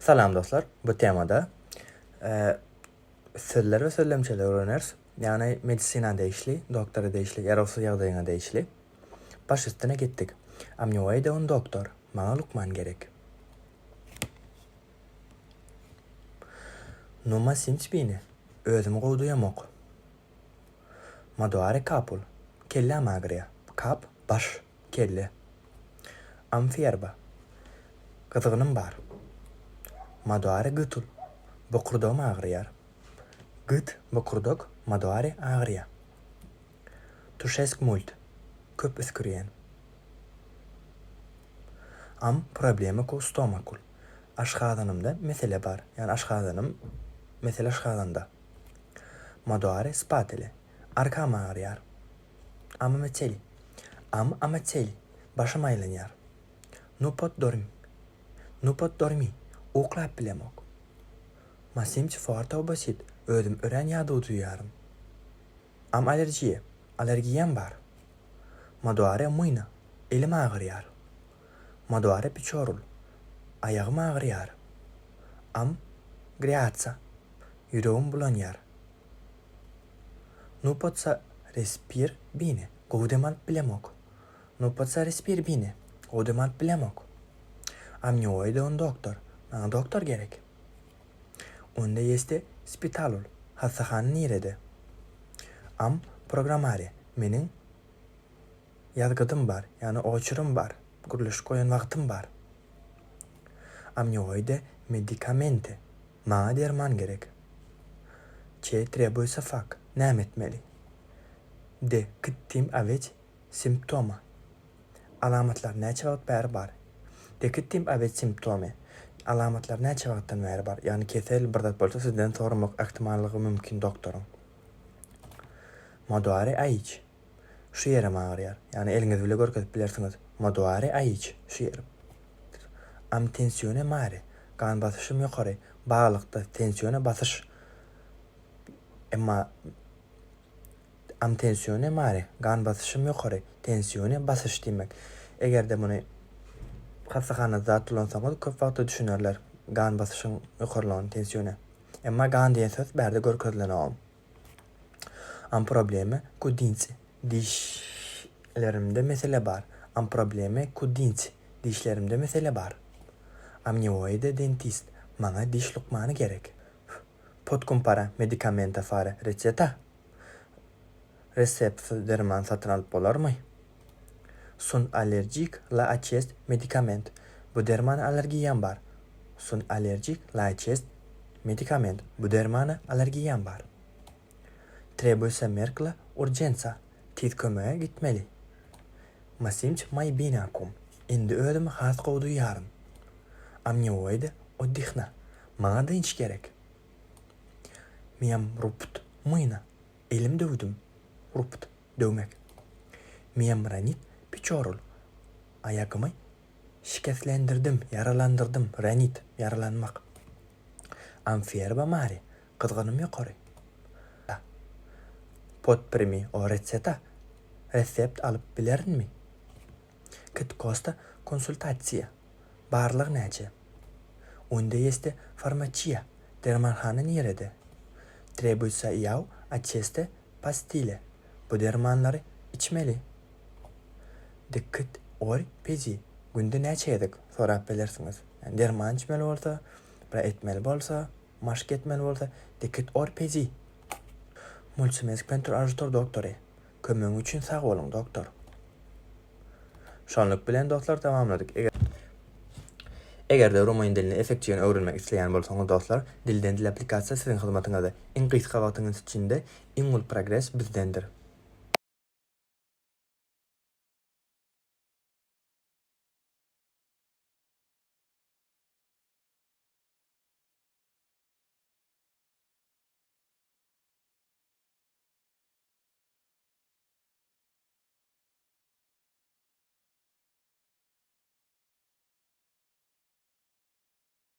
Salam dostlar, bu temada sözler ve söylemçeler öğreniriz. Yani medisina değişli, doktora değişli, yaralsız yağdayına değişli. Baş üstüne gittik. Amnioide un doktor, bana Lukman gerek. Numa simç bini, özüm qoğduyamok. Maduare kapul, kelle amagriya, kap, baş, kelle. Amfiyerba, qıtığının var. Maduare gıtul, bokurdom ağrıyar. Gıt, bokurdok, maduare ağrıya. Tuşesk mult, köp üskürüyen. Am problemi ku stomakul. Aşqadanımda mesele var. Yani aşqadanım, mesele aşqadanda. Maduare spatele, arkam ağrıyar. Am ameteli, başım aylanyar. Nupot dormi, uqlap bilemok. Masimç forta basit, ödüm ören yadı duyarım. Am alergiyem var. Maduare muyna, elim ağrıyar. Maduare piçorul, ayağım ağrıyar. Am griatsa, yüreğim bulanyar. Nupotsa respir bine, godemal bilemok. Amnioide un doktor, bana doktor gerek. Onda yeste spitalul, hastahanın nirede. Am programare, menin yazgıdım var, yani oçurum var, kuruluş koyun vaktim var. Amnioide medikamente, bana derman gerek. Trebuysa fak, nem etmeli. De kittim avet simptoma. Alamatlar ne çabuk var. De kittim avet simptomi. Alamatlar ne çabuktan var. Yani kesel bardat bolsa sizden sormak ihtimallığı mümkün doktorun. Maduare ayıç. Şu yerim ağrıyar. Yani eliniz bile görkezip bilirsiniz. Maduare ayıç. Şu yerim. Am tensiyone mare. Kan basışım yukarı. Bağlıkta tensiyone basış. Ama am tensiyone mare. Kan basışım yukarı. Tensiyone basış demek. Eğer de bunu hastahanada tulansanız köp vakti düşünürler. Kan basışın yukarılan tensiyone. Ama kan diyen söz berde görkezlen oğum. Am problemi ku dinsi. Dişlerimde mesele var. Am problemi ku dinsi. Dişlerimde mesele var. Amnioide dentist. Bana diş lukmanı gerek. Pot kumpara medikamenta fare reçeta. Resept derman satın alıp olar mı? Sun alerjik la acest medikament. Bu derman alergiyem var. Sun alerjik la acest medikament. Bu derman alergiyem var. Trebuysa merkla urgensa. Tit kömöğe gitmeli. Masimç may binakum. Indi ödüm has qoğdu yarın. Amnioide oddihna. Bana da inç gerek. Miyam rupt mıyna. Elim dövdüm. Rupt dövmek. Miyam ranit piçorul. Ayakımı şikestlendirdim, yaralandırdım. Ranit, yaralanmak. Amfiyerba mari. Kızgınım yukarı. Pot primi o reçeta. Resept alıp bilerin mi? Kit kosta konsultatsiya. Barlıq nece? Onda yeste farmaciya. Dermanxana nerede? Trebuysa yav aceste pastile. Bu dermanları içmeli. Dikkat or pezi. Günde neçe yedik? Sorap bilirsiniz. Yani derman içmeli olsa, etmeli olsa, maşk etmeli olsa, dikkat or pezi. Mulțumesc pentru ajutor doktore. Kömöğün üçün sağ olun doktor. Şonluk bilen dostlar tamamladık. Eğer de Roman dilini efektiyen öğrenmek isteyen bolsanız dostlar, dilden dil aplikasiyası sizin hizmetinizde. En kısa vaktiniz içinde en ol progres bizdendir.